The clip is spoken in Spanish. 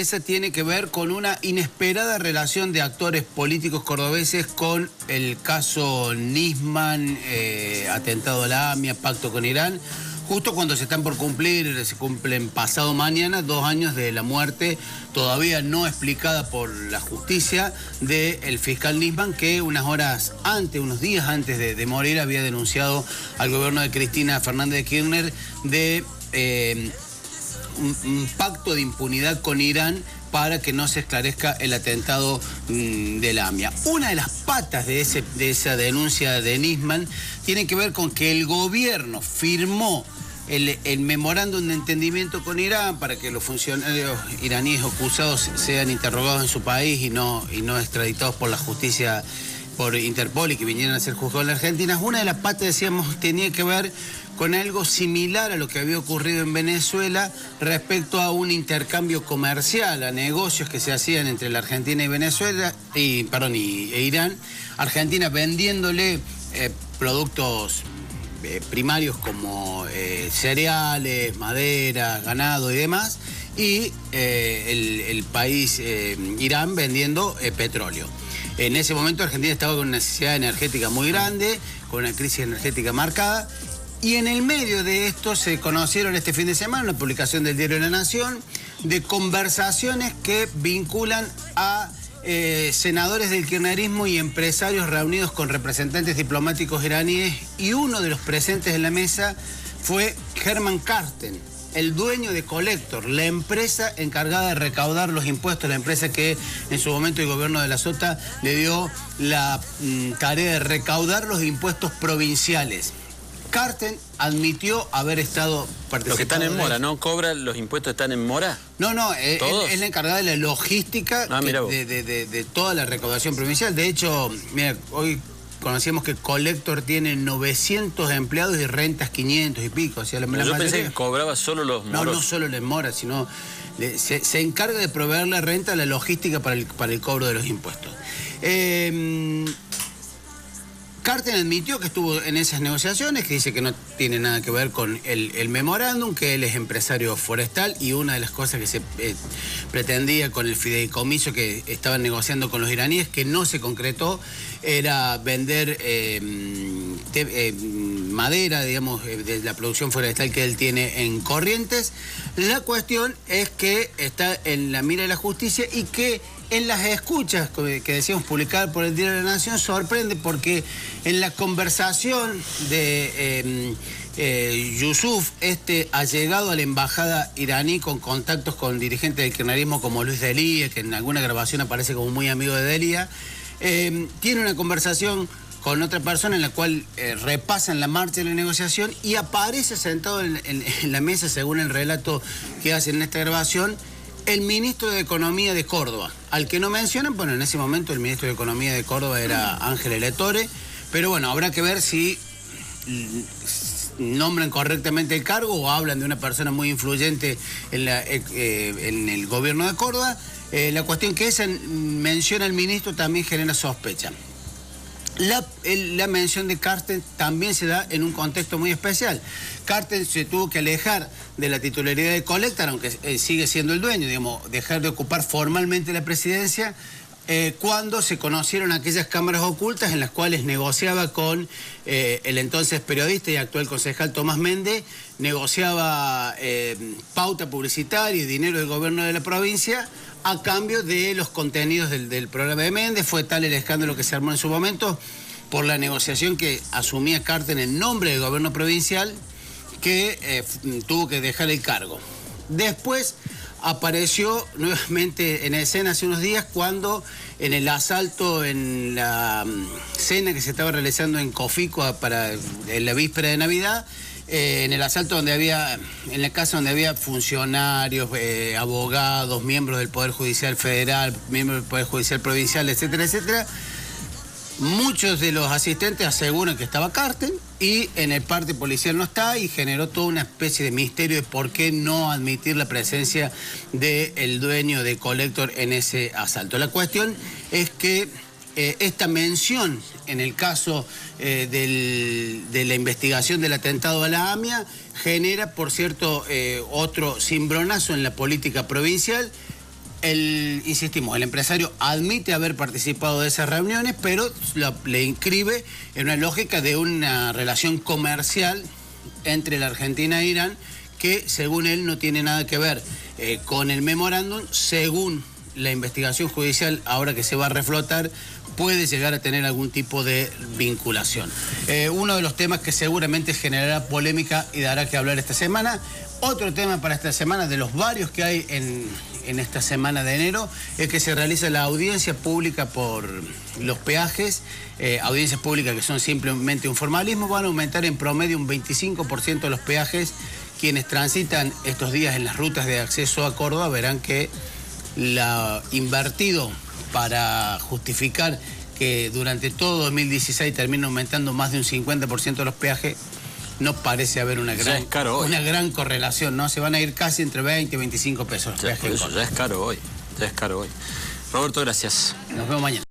mesa tiene que ver con una inesperada relación de actores políticos cordobeses con el caso Nisman, atentado a la AMIA, pacto con Irán, justo cuando se cumplen pasado mañana 2 años de la muerte todavía no explicada por la justicia del fiscal Nisman, que unos días antes de morir había denunciado al gobierno de Cristina Fernández de Kirchner de un pacto de impunidad con Irán para que no se esclarezca el atentado de la AMIA. Una de las patas de esa denuncia de Nisman tiene que ver con que el gobierno firmó el memorándum de entendimiento con Irán para que los funcionarios iraníes acusados sean interrogados en su país y no extraditados por la justicia, por Interpol, y que vinieran a ser juzgados en la Argentina. Una de las patas, decíamos, tenía que ver con algo similar a lo que había ocurrido en Venezuela respecto a un intercambio comercial, a negocios que se hacían entre la Argentina y Venezuela, e Irán. Argentina vendiéndole productos primarios como cereales, madera, ganado y demás, y el país Irán vendiendo petróleo. En ese momento Argentina estaba con una necesidad energética muy grande, con una crisis energética marcada, y en el medio de esto se conocieron este fin de semana, una publicación del diario La Nación, de conversaciones que vinculan a senadores del kirchnerismo y empresarios reunidos con representantes diplomáticos iraníes, y uno de los presentes en la mesa fue Herman Karsten, el dueño de Collector, la empresa encargada de recaudar los impuestos, la empresa que en su momento el gobierno de la Sota le dio la tarea de recaudar los impuestos provinciales. Karsten admitió haber estado participando. Los que están en mora, ¿no? ¿Cobran los impuestos, están en mora? No, es la encargada de la logística de toda la recaudación provincial. De hecho, mira, hoy conocíamos que Collector tiene 900 empleados y rentas 500 y pico. O sea, yo pensé que cobraba solo los moros. No solo les moras, sino se encarga de proveer la renta, la logística para el cobro de los impuestos. Karsten admitió que estuvo en esas negociaciones, que dice que no tiene nada que ver con el memorándum, que él es empresario forestal, y una de las cosas que se pretendía con el fideicomiso que estaban negociando con los iraníes, que no se concretó, era vender madera, digamos, de la producción forestal que él tiene en Corrientes. La cuestión es que está en la mira de la justicia y que en las escuchas que decíamos publicar por el Diario de la Nación sorprende, porque en la conversación de Yusuf, allegado a la embajada iraní con contactos con dirigentes del kirchnerismo como Luis Delia, que en alguna grabación aparece como muy amigo de Delia, tiene una conversación con otra persona en la cual repasan la marcha de la negociación, y aparece sentado en la mesa, según el relato que hacen en esta grabación, el ministro de Economía de Córdoba, al que no mencionan. Bueno, en ese momento el ministro de Economía de Córdoba era Ángel Elettore, pero bueno, habrá que ver si nombran correctamente el cargo o hablan de una persona muy influyente en el gobierno de Córdoba. La cuestión que esa mención al ministro también genera sospecha. La mención de Karsten también se da en un contexto muy especial. Karsten se tuvo que alejar de la titularidad de Collector, aunque sigue siendo el dueño, digamos, dejar de ocupar formalmente la presidencia, cuando se conocieron aquellas cámaras ocultas en las cuales negociaba con el entonces periodista y actual concejal Tomás Méndez, negociaba pauta publicitaria y dinero del gobierno de la provincia a cambio de los contenidos del programa de Méndez. Fue tal el escándalo que se armó en su momento por la negociación que asumía Karsten en nombre del gobierno provincial, que tuvo que dejar el cargo. Después apareció nuevamente en escena hace unos días, cuando en el asalto, en la cena que se estaba realizando en Cofico en la víspera de Navidad, en el asalto en la casa donde había funcionarios, abogados, miembros del Poder Judicial Federal, miembros del Poder Judicial Provincial, etcétera, etcétera. Muchos de los asistentes aseguran que estaba Karsten, y en el parte policial no está, y generó toda una especie de misterio de por qué no admitir la presencia del dueño de Collector en ese asalto. La cuestión es que esta mención en el caso de la investigación del atentado a la AMIA genera, por cierto, otro cimbronazo en la política provincial, insistimos, el empresario admite haber participado de esas reuniones, pero le inscribe en una lógica de una relación comercial entre la Argentina e Irán, que según él no tiene nada que ver con el memorándum. Según la investigación judicial, ahora que se va a reflotar, puede llegar a tener algún tipo de vinculación. Uno de los temas que seguramente generará polémica y dará que hablar esta semana. Otro tema para esta semana, de los varios que hay en esta semana de enero, es que se realiza la audiencia pública por los peajes. Audiencias públicas que son simplemente un formalismo. Van a aumentar en promedio un 25% los peajes. Quienes transitan estos días en las rutas de acceso a Córdoba verán que lo invertido para justificar que durante todo 2016 termina aumentando más de un 50% de los peajes, no parece haber una gran correlación, ¿no? Se van a ir casi entre 20 y 25 pesos los peajes. Ya es caro hoy, Roberto, gracias. Nos vemos mañana.